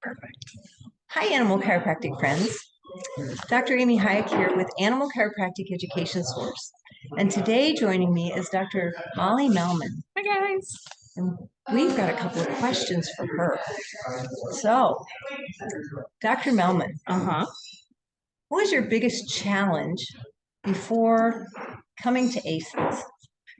Perfect. Hi, Animal Chiropractic friends. Dr. Amy Hayek here with Animal Chiropractic Education Source. And today joining me is Dr. Molly Mehlman. Hi, guys. And we've got a couple of questions for her. So, Dr. Mehlman, Uh-huh. what was your biggest challenge before coming to ACES?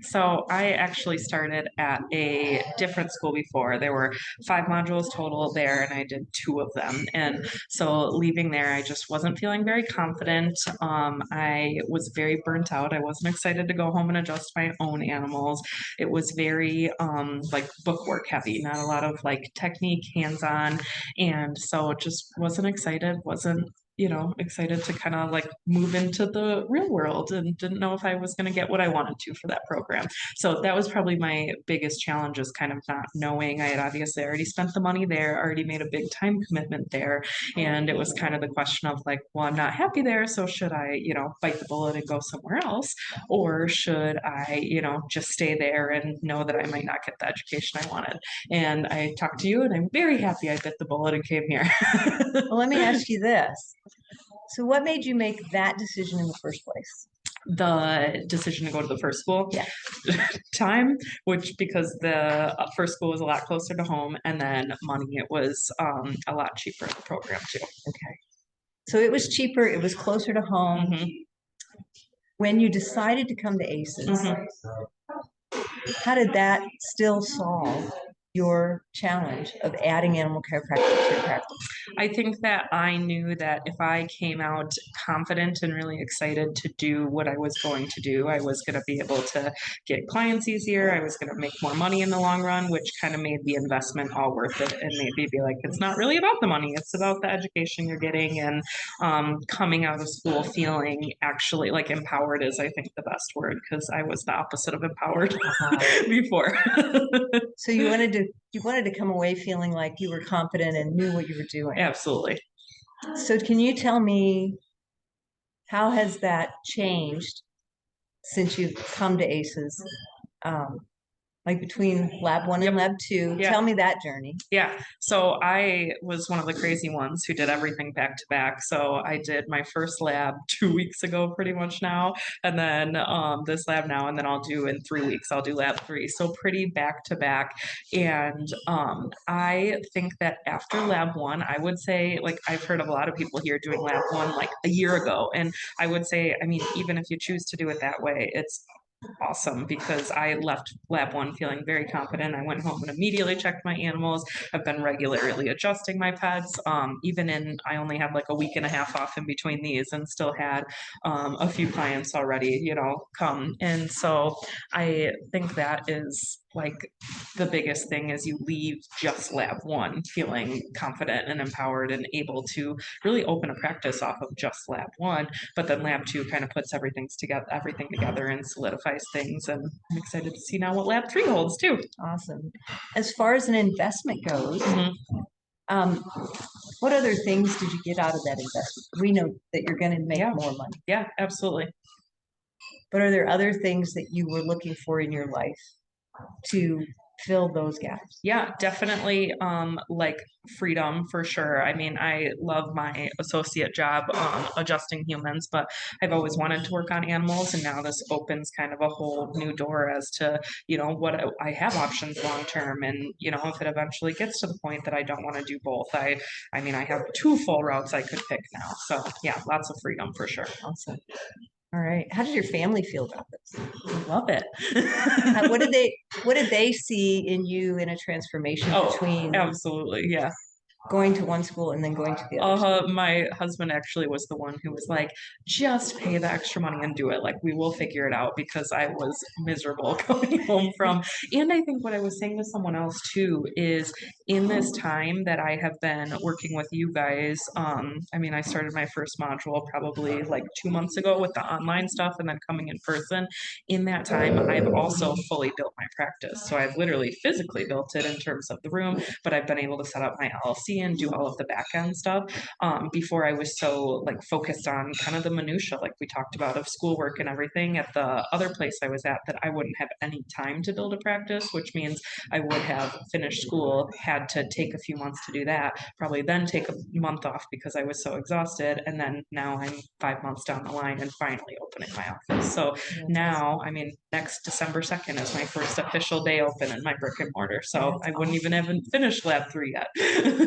So I actually started at a different school before. There were 5 modules total there, and I did 2 of them. And so leaving there, I just wasn't feeling very confident. I was very burnt out. I wasn't excited to go home and adjust my own animals. It was very like bookwork heavy, not a lot of like technique, hands-on. And so just wasn't excited, wasn't excited to kind of like move into the real world and didn't know if I was going to get what I wanted to for that program. So that was probably my biggest challenge is kind of not knowing. I had obviously already spent the money there, already made a big time commitment there. And it was kind of the question of like, well, I'm not happy there. So should I, bite the bullet and go somewhere else? Or should I, just stay there and know that I might not get the education I wanted? And I talked to you and I'm very happy I bit the bullet and came here. Well, let me ask you this. So, what made you make that decision in the first place? The decision to go to the first school Yeah. time, which because the first school was a lot closer to home, and then money, it was a lot cheaper in the program too. Okay. So it was cheaper, it was closer to home. Mm-hmm. When you decided to come to ACES, Mm-hmm. how did that still solve your challenge of adding animal chiropractic to your practice? I think that I knew that if I came out confident and really excited to do what I was going to do, I was going to be able to get clients easier. I was going to make more money in the long run, which kind of made the investment all worth it and made me be like, it's not really about the money, it's about the education you're getting and coming out of school feeling actually like empowered is, I think, the best word because I was the opposite of empowered before. So you wanted to come away feeling like you were confident and knew what you were doing. Absolutely. So can you tell me how has that changed since you've come to ACES? Um, like between lab one and lab two. Yeah. Tell me that journey. Yeah. So I was one of the crazy ones who did everything back to back. So I did my first lab 2 weeks ago, pretty much now, and then this lab now, and then I'll do in 3 weeks, I'll do lab three. So pretty back to back. And I think that after lab one, I would say, like, I've heard of a lot of people here doing lab one like a year ago. And I would say, I mean, even if you choose to do it that way, it's awesome because I left lab one feeling very confident. I went home and immediately checked my animals. I've been regularly adjusting my pets. I only had like a week and a half off in between these and still had a few clients already, come. And so I think that is like the biggest thing is you leave just lab one feeling confident and empowered and able to really open a practice off of just lab one, but then lab two kind of puts everything together and solidifies things. And I'm excited to see now what lab three holds too. Awesome. As far as an investment goes, Mhm. um, what other things did you get out of that investment? We know that you're going to make more money, Yeah, absolutely. but are there other things that you were looking for in your life to fill those gaps? Yeah, definitely like freedom for sure. I mean, I love my associate job adjusting humans, but I've always wanted to work on animals, and now this opens kind of a whole new door as to, what I have options long term. And, if it eventually gets to the point that I don't want to do both, I mean, I have 2 full routes I could pick now. So yeah, lots of freedom for sure. Awesome. All right. How did your family feel about this? Love it. What did they see in you in a transformation between Absolutely. Yeah. going to one school and then going to the other school? My husband actually was the one who was like, just pay the extra money and do it. Like, we will figure it out because I was miserable going home from. And I think what I was saying to someone else too is in this time that I have been working with you guys, I mean, I started my first module probably like 2 months ago with the online stuff and then coming in person. In that time, I've also fully built my practice. So I've literally physically built it in terms of the room, but I've been able to set up my LLC policy and do all of the back end stuff. Before I was so like focused on kind of the minutia, like we talked about, of schoolwork and everything at the other place I was at, that I wouldn't have any time to build a practice, which means I would have finished school, had to take a few months to do that, probably then take a month off because I was so exhausted. And then now I'm 5 months down the line and finally opening my office. So now, I mean, next December 2nd is my first official day open in my brick and mortar. So That's I wouldn't even have finished lab 3 yet.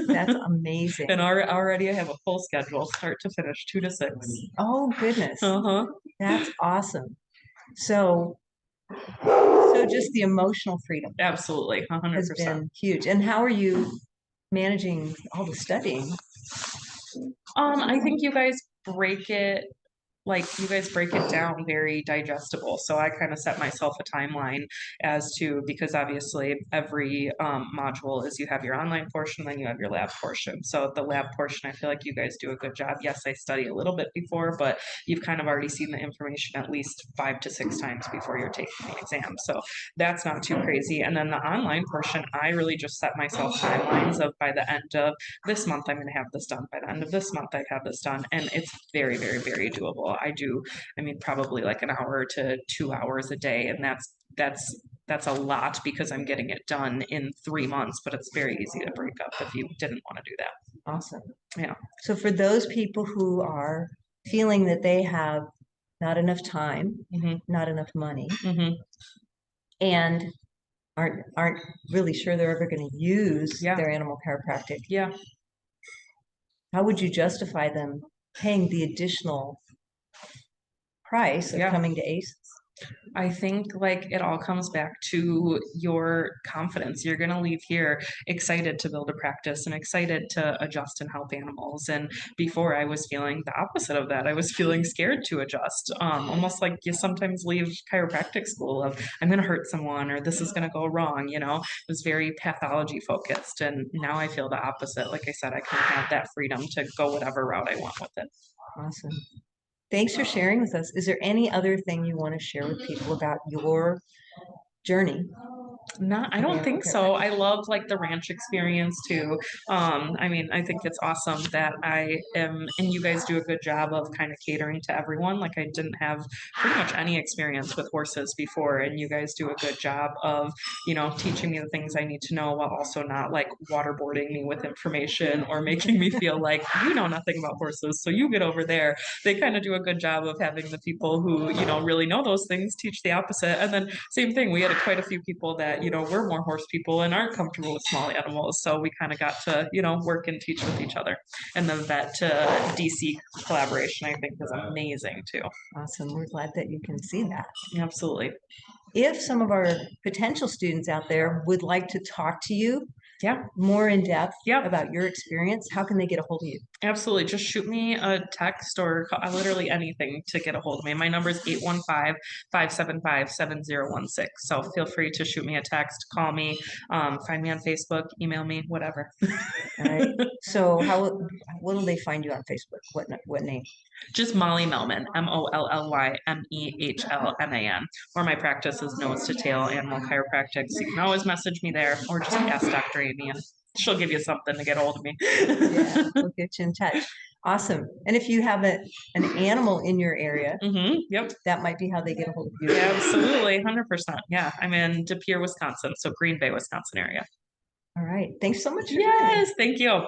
That's amazing. And already I have a full schedule, start to finish, 2 to 6. Oh, goodness. Uh-huh. That's awesome. So just the emotional freedom Absolutely, has 100%. been huge. And how are you managing all the studying? I think you guys break it down very digestible. So I kind of set myself a timeline as to, because obviously every module is, you have your online portion, then you have your lab portion. So the lab portion, I feel like you guys do a good job. Yes, I study a little bit before, but you've kind of already seen the information at least 5 to 6 times before you're taking the exam. So that's not too crazy. And then the online portion, I really just set myself timelines of, by the end of this month, I'm going to have this done. By the end of this month, I have this done. And it's very, very, very doable. I mean, probably like an hour to 2 hours a day. And that's a lot because I'm getting it done in 3 months, but it's very easy to break up if you didn't want to do that. Awesome. Yeah. So for those people who are feeling that they have not enough time, not enough money, and aren't really sure they're ever going to use their animal chiropractic, how would you justify them paying the additional price of coming to ACES? I think like it all comes back to your confidence. You're going to leave here excited to build a practice and excited to adjust and help animals. And before, I was feeling the opposite of that. I was feeling scared to adjust. Almost like you sometimes leave chiropractic school of, I'm going to hurt someone or this is going to go wrong. You know, it was very pathology focused. And now I feel the opposite. Like I said, I can have that freedom to go whatever route I want with it. Awesome. Thanks for sharing with us. Is there any other thing you want to share with people about your journey? I don't think so. I love like the ranch experience too. I mean, I think it's awesome that I am, and you guys do a good job of kind of catering to everyone. Like I didn't have pretty much any experience with horses before, and you guys do a good job of, teaching me the things I need to know while also not like waterboarding me with information or making me feel like you know nothing about horses. So you get over there. They kind of do a good job of having the people who, really know those things teach the opposite. And then same thing, we had quite a few people that, we're more horse people and aren't comfortable with small animals. So we kind of got to, work and teach with each other. And the vet to DC collaboration, I think, is amazing too. Awesome. We're glad that you can see that. Absolutely. If some of our potential students out there would like to talk to you more in depth about your experience, how can they get a hold of you? Absolutely. Just shoot me a text or literally anything to get a hold of me. My number is 815-575-7016. So feel free to shoot me a text, call me, find me on Facebook, email me, whatever. All right. So what will they find you on Facebook? What name? Just Molly Mehlman, MOLLYMEHLMAN. Or my practice is Nose to Tail Animal Chiropractic. So you can always message me there or just ask Dr. Amy and she'll give you something to get a hold of me. Yeah, we'll get you in touch. Awesome. And if you have an animal in your area, that might be how they get a hold of you. Yeah, absolutely, 100%. Yeah, I'm in De Pere, Wisconsin, so Green Bay, Wisconsin area. All right. Thanks so much. Yes, thank you.